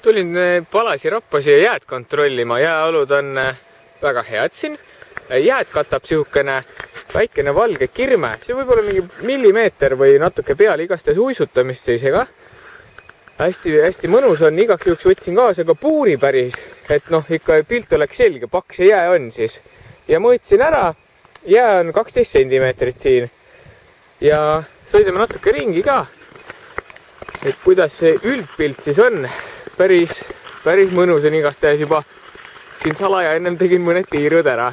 tulin Palasi rappasid ja jääd kontrollima, jääolud on väga head siin. Jääd katab sihukene väikene valge kirme, see võib olla mingi millimeeter või natuke peale igastahes uisutamist siis, ega hästi mõnus on, igaks juhuks võtsin kaasa ka puuri päris, et noh, ikka pilt oleks selge, paks ja jää on siis. Ja mõõtsin ära, jää on 12 sentimeetrit siin ja sõidame natuke ringi ka, et kuidas see üldpilt siis on. Päris mõnus on igastahes juba siin salaja ennem tegin mõned tiirud ära.